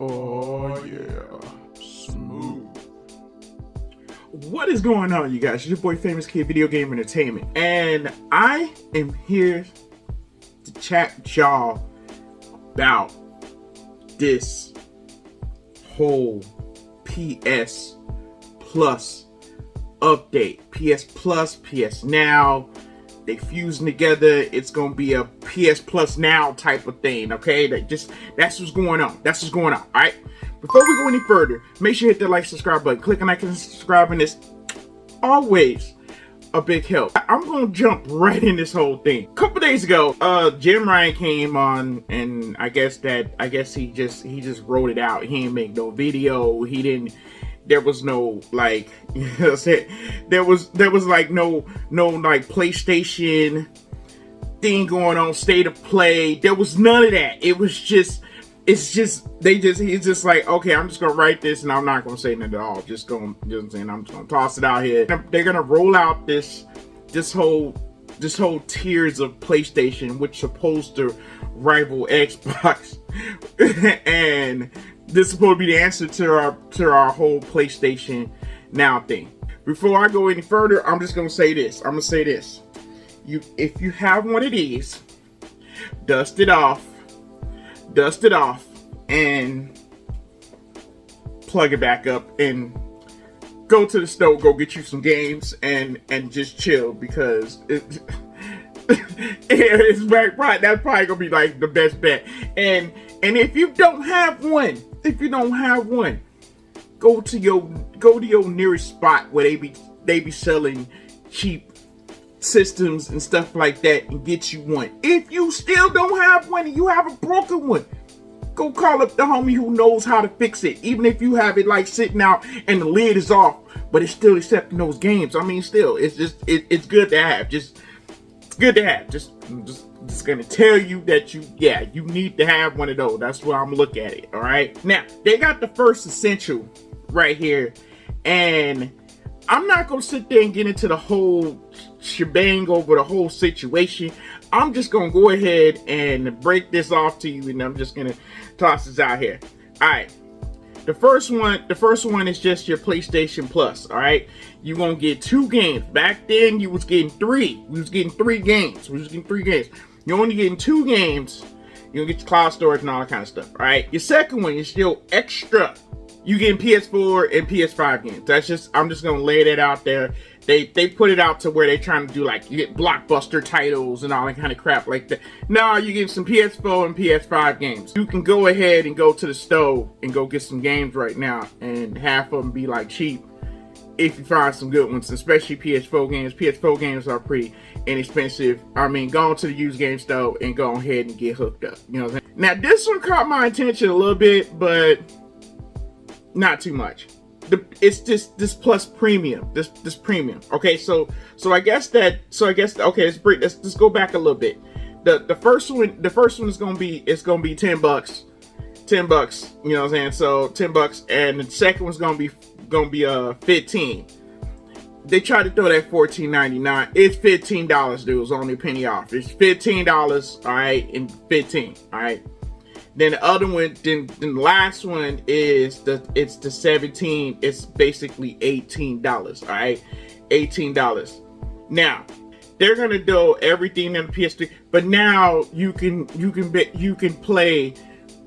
Oh yeah, smooth. What is going on, you guys? It's your boy Famous Kid Video Game Entertainment, and I am here to chat y'all about this whole PS Plus update. PS Plus, PS Now, they fusing together. It's gonna be a PS Plus Now type of thing, okay? That's what's going on. That's what's going on, alright? Before we go any further, make sure you hit that like, subscribe button. Click on that and subscribe, and it's always a big help. I'm gonna jump right in this whole thing. A couple days ago, Jim Ryan came on, and I guess he just wrote it out. He didn't make no video. He didn't. There was no like, you know, there was like no like PlayStation thing going on, state of play. There was none of that. It was just. He's just like, okay, I'm just gonna write this and I'm not gonna say nothing at all. I'm just gonna toss it out here. They're gonna roll out this whole tiers of PlayStation, which is supposed to rival Xbox, and this is supposed to be the answer to our whole PlayStation Now thing. Before I go any further, I'm just gonna say this. If you have one of these, dust it off, and plug it back up, and go to the store, go get you some games, and just chill, because it's right. That's probably gonna be like the best bet. And if you don't have one, go to your nearest spot where they be selling cheap systems and stuff like that, and get you one. If you still don't have one and you have a broken one, go call up the homie who knows how to fix it. Even if you have it like sitting out and the lid is off, but it's still accepting those games. I mean, still, it's good to have. Just gonna tell you that you need to have one of those. That's why I'm looking at it. All right. Now they got the first essential right here, and I'm not gonna sit there and get into the whole shebang over the whole situation. I'm just gonna go ahead and break this off to you, and I'm just gonna toss this out here. All right, the first one is just your PlayStation Plus. All right, you're gonna get 2 games. Back then, you was getting 3. We was getting 3 games. You're only getting 2 games. You're gonna get your cloud storage and all that kind of stuff. All right, your second one is still extra. You getting PS4 and PS5 games. I'm just gonna lay that out there. They put it out to where they're trying to do, like, you get blockbuster titles and all that kind of crap like that. No, you get some PS4 and PS5 games. You can go ahead and go to the store and go get some games right now, and half of them be like cheap if you find some good ones, especially PS4 games. PS4 games are pretty inexpensive. I mean, go to the used game store and go ahead and get hooked up. You know what I'm saying? Now, this one caught my attention a little bit, but not too much. It's just this Plus Premium, this premium. Okay, so I guess okay, let's just go back a little bit. The first one is gonna be $10. $10, you know what I'm saying? So $10, and the second one's gonna be 15. They tried to throw that $14.99. It's $15, dude. It's only a penny off. It's $15, all right, and 15, all right. Then the other one, then the last one is the 17. It's basically $18. All right, $18. Now they're gonna do everything in the PS3, but now you can play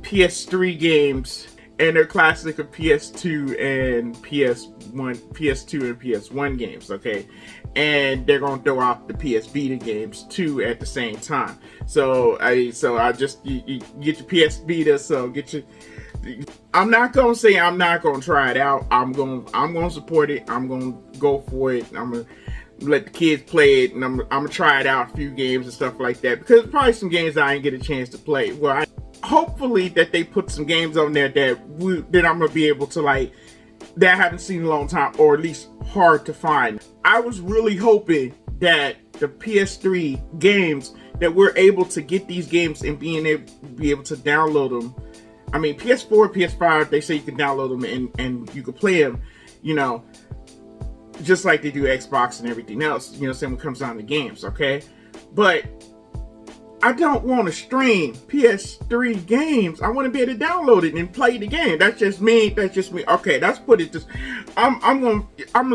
PS3 games and their classic of PS2 and PS1 games. Okay, and they're gonna throw out the PS Vita games too at the same time. So you get your PS Vita. So get your. I'm not gonna say I'm not gonna try it out. I'm gonna support it. I'm gonna go for it. I'm gonna let the kids play it, and I'm gonna try it out, a few games and stuff like that, because probably some games I didn't get a chance to play. Well, hopefully that they put some games on there that I'm gonna be able to like, that I haven't seen in a long time, or at least hard to find. I was really hoping that the PS3 games, that we're able to get these games and be able to download them. I mean, PS4, PS5, they say you can download them and you can play them, you know, just like they do Xbox and everything else, you know, same when it comes down to games, okay? But I don't want to stream PS3 games. I want to be able to download it and play the game. That's just me. That's just me. Okay, let's put it just. I'm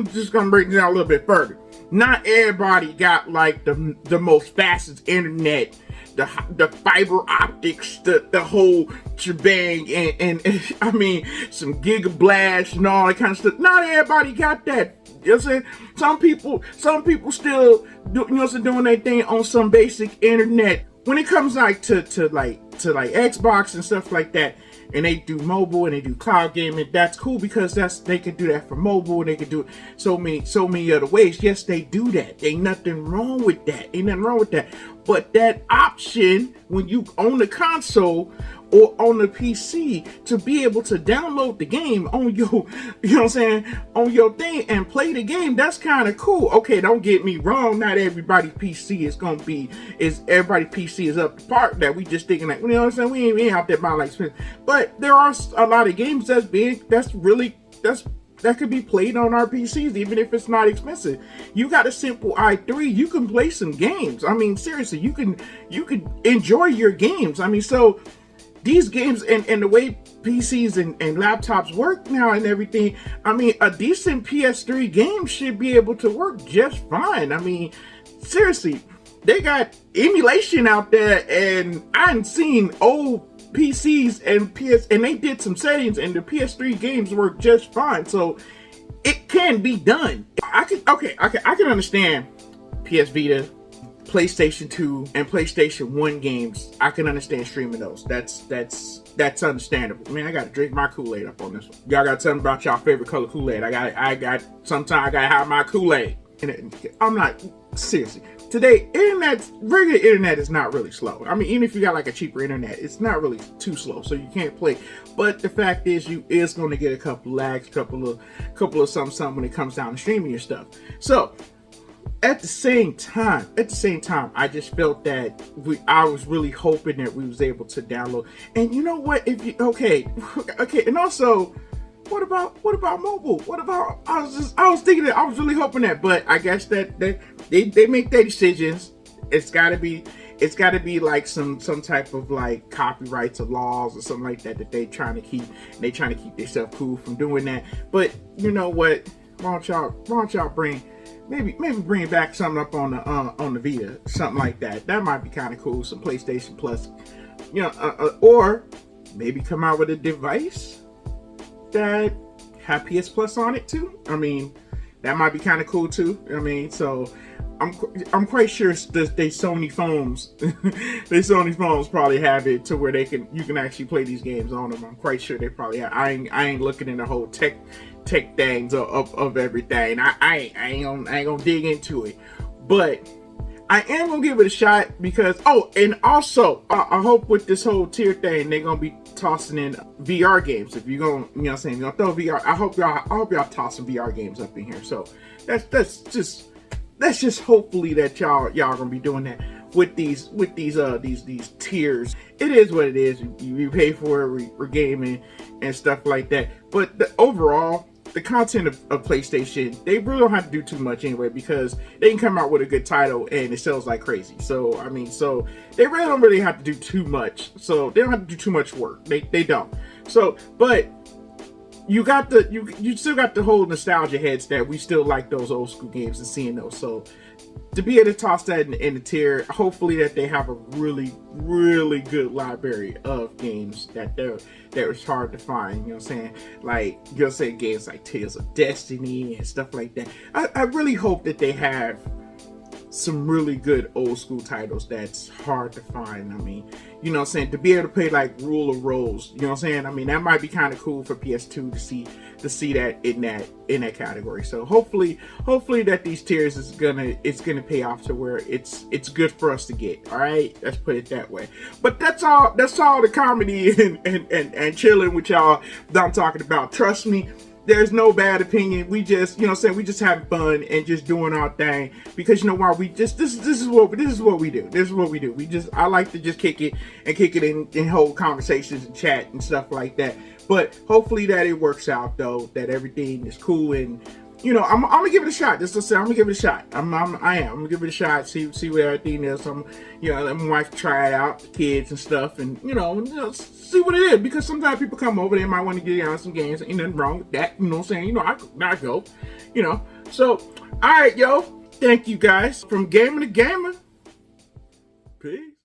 just gonna break it down a little bit further. Not everybody got like the most fastest internet, the fiber optics, the whole shebang, and I mean some gigablast and all that kind of stuff. Not everybody got that. You know what I'm saying? Some people still do, you know, doing their thing on some basic internet. When it comes like to Xbox and stuff like that, and they do mobile and they do cloud gaming, that's cool because they can do that for mobile and they can do it so many other ways. Yes, they do that. Ain't nothing wrong with that. But that option when you own the console or on the PC to be able to download the game on your, you know what I'm saying, on your thing and play the game, that's kind of cool. Okay, don't get me wrong, not everybody's PC everybody's PC is up to par that we just thinking like, you know what I'm saying, we ain't out there buying like spend. But there are a lot of games that's big, that could be played on our PCs, even if it's not expensive. You got a simple i3, you can play some games. I mean, seriously, you can enjoy your games. I mean, so these games and the way PCs and laptops work now and everything, I mean, a decent PS3 game should be able to work just fine. I mean, seriously, they got emulation out there, and I've seen old PCs and they did some settings and the PS3 games work just fine. So it can be done. I can understand PS Vita, PlayStation 2 and PlayStation 1 games. I can understand streaming those. That's understandable. Man, I gotta drink my Kool-Aid up on this one. Y'all gotta tell me about y'all favorite color Kool-Aid. Sometimes I gotta have my Kool-Aid. And I'm not, seriously. Today, regular internet is not really slow. I mean, even if you got like a cheaper internet, it's not really too slow, so you can't play. But the fact is, you is going to get a couple lags, couple of something when it comes down to streaming your stuff. So at the same time, I just felt that I was really hoping that we was able to download. And you know what? Okay, and also, what about mobile? What about, I was thinking that, I was really hoping that, but I guess that they make their decisions. It's gotta be like some type of like copyrights or laws or something like that they trying to keep. They trying to keep themselves cool from doing that. But you know what? Why don't y'all bring back something up on the Vita, something like that. That might be kind of cool. Some PlayStation Plus, you know, or maybe come out with a device that have PS Plus on it too. I mean, that might be kind of cool too. I mean, so I'm quite sure they Sony phones, they Sony phones probably have it to where you can actually play these games on them. I'm quite sure they probably have. I ain't looking in the whole tech things of everything. I ain't gonna dig into it, but I am gonna give it a shot because and also I hope with this whole tier thing they're gonna be tossing in VR games. If you're gonna, you know what I'm saying, you're gonna throw VR, I hope y'all toss some VR games up in here. So that's just hopefully that y'all gonna be doing that with these tiers. It is what it is. You pay for it, we're gaming and stuff like that. But overall, the content of PlayStation, they really don't have to do too much anyway, because they can come out with a good title and it sells like crazy. So I mean, so they don't really have to do too much. So they don't have to do too much work. They don't. So, but you still got the whole nostalgia heads that we still like those old school games and seeing those. So to be able to toss that in the tier, hopefully that they have a really, really good library of games that is hard to find. You know what I'm saying? Like, you'll say games like Tales of Destiny and stuff like that. I really hope that they have some really good old school titles that's hard to find. I mean, you know what I'm saying, to be able to play like Rule of Rose, you know what I'm saying? I mean, that might be kind of cool for PS2 to see that in that category. So hopefully that these tiers it's gonna pay off to where it's good for us to get. All right, let's put it that way. But that's all the comedy and chilling with y'all that I'm talking about. Trust me, there's no bad opinion. We just, you know what I'm saying, we just having fun and just doing our thing, because you know why, we just this is what we do. This is what we do. I like to just kick it and hold conversations and chat and stuff like that. But hopefully that it works out though, that everything is cool and you know, I'm gonna give it a shot. Just to say, I'm gonna give it a shot. I'm gonna give it a shot. See what everything is. You know, let my wife try it out, the kids and stuff, and you know, see what it is. Because sometimes people come over, they might want to get on some games. Ain't nothing wrong with that. You know what I'm saying? You know, I go. You know, so all right, yo. Thank you guys from Gamer to Gamer. Peace.